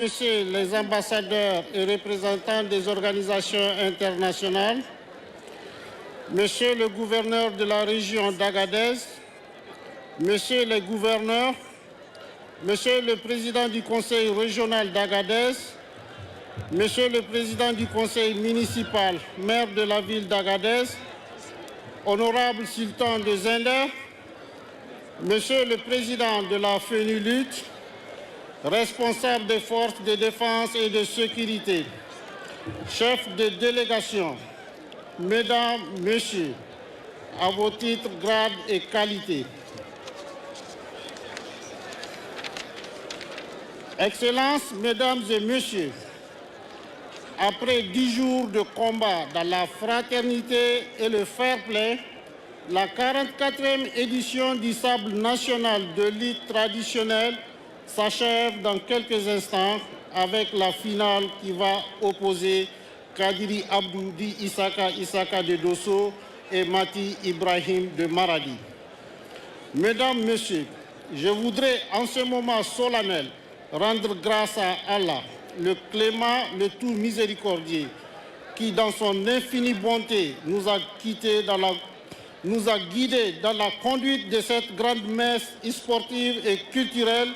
Messieurs les ambassadeurs et représentants des organisations internationales, Monsieur le gouverneur de la région d'Agadez, Messieurs les gouverneurs, Monsieur le président du conseil régional d'Agadez, Monsieur le président du conseil municipal, maire de la ville d'Agadez, Honorable Sultan de Zinder, Monsieur le président de la FENULUT, responsable des forces de défense et de sécurité, chef de délégation, Mesdames, Messieurs, à vos titres, grades et qualités. Excellences, Mesdames et Messieurs, après 10 jours de combat dans la fraternité et le fair-play, la 44e édition du Sable national de lutte traditionnelle s'achève dans quelques instants avec la finale qui va opposer Kadiri Abdoudi Isaka de Dosso et Mati Ibrahim de Maradi. Mesdames, Messieurs, je voudrais en ce moment solennel rendre grâce à Allah, le clément, le tout miséricordieux, qui dans son infinie bonté nous a guidés dans la conduite de cette grande messe sportive et culturelle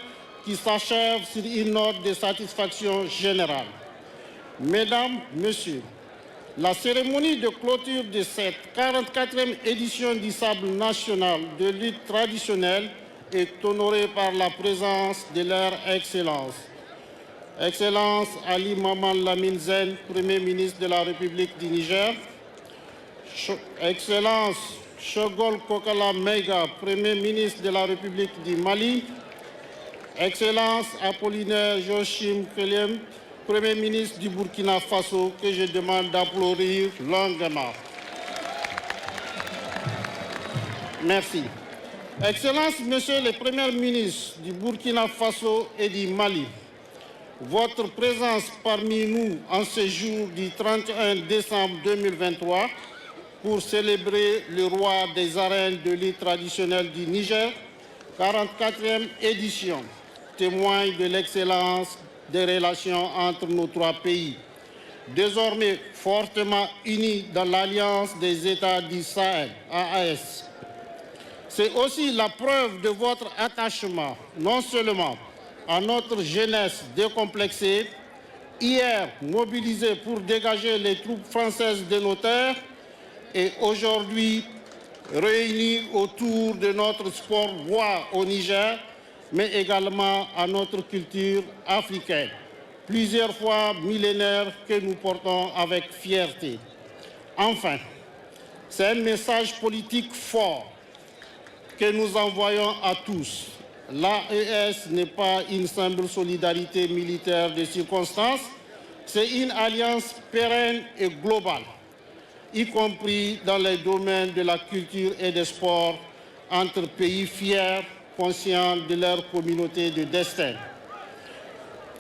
qui s'achève sur une note de satisfaction générale. Mesdames, Messieurs, la cérémonie de clôture de cette 44e édition du Sable national de lutte traditionnelle est honorée par la présence de leur Excellence. Excellence Ali Maman Lamine Zen, Premier ministre de la République du Niger. Excellence Shogol Kokala Meiga, Premier ministre de la République du Mali. Excellence Apollinaire Joachim Kelem, Premier ministre du Burkina Faso, que je demande d'applaudir longuement. Merci. Excellences, Messieurs les Premiers ministres du Burkina Faso et du Mali, votre présence parmi nous en ce jour du 31 décembre 2023 pour célébrer le roi des arènes de lutte traditionnelle du Niger, 44e édition, témoigne de l'excellence des relations entre nos trois pays, désormais fortement unis dans l'Alliance des États du Sahel, AES. C'est aussi la preuve de votre attachement, non seulement à notre jeunesse décomplexée, hier mobilisée pour dégager les troupes françaises de nos terres, et aujourd'hui réunis autour de notre sport roi au Niger, mais également à notre culture africaine, plusieurs fois millénaire que nous portons avec fierté. Enfin, c'est un message politique fort que nous envoyons à tous. L'AES n'est pas une simple solidarité militaire de circonstance, c'est une alliance pérenne et globale, y compris dans les domaines de la culture et des sports, entre pays fiers, conscients de leur communauté de destin.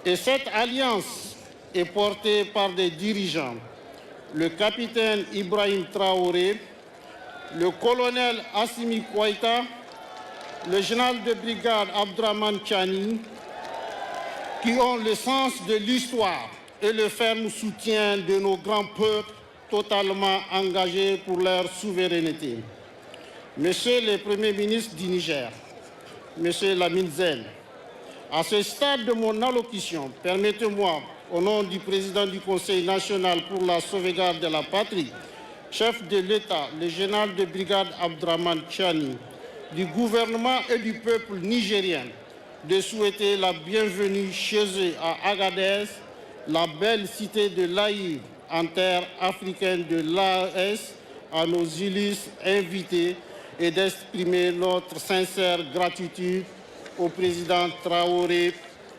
Et cette alliance est portée par des dirigeants, le capitaine Ibrahim Traoré, le colonel Assimi Kouaïta, le général de brigade Abdraman Chani, qui ont le sens de l'histoire et le ferme soutien de nos grands peuples totalement engagés pour leur souveraineté. Monsieur le Premier ministre du Niger, Monsieur Lamine Zen, à ce stade de mon allocution, permettez-moi, au nom du président du Conseil national pour la sauvegarde de la patrie, chef de l'État, le général de brigade Abdraman Chani, du gouvernement et du peuple nigérien, de souhaiter la bienvenue chez eux à Agadez, la belle cité de l'Aïr, en terre africaine de l'AES, à nos illustres invités et d'exprimer notre sincère gratitude au président Traoré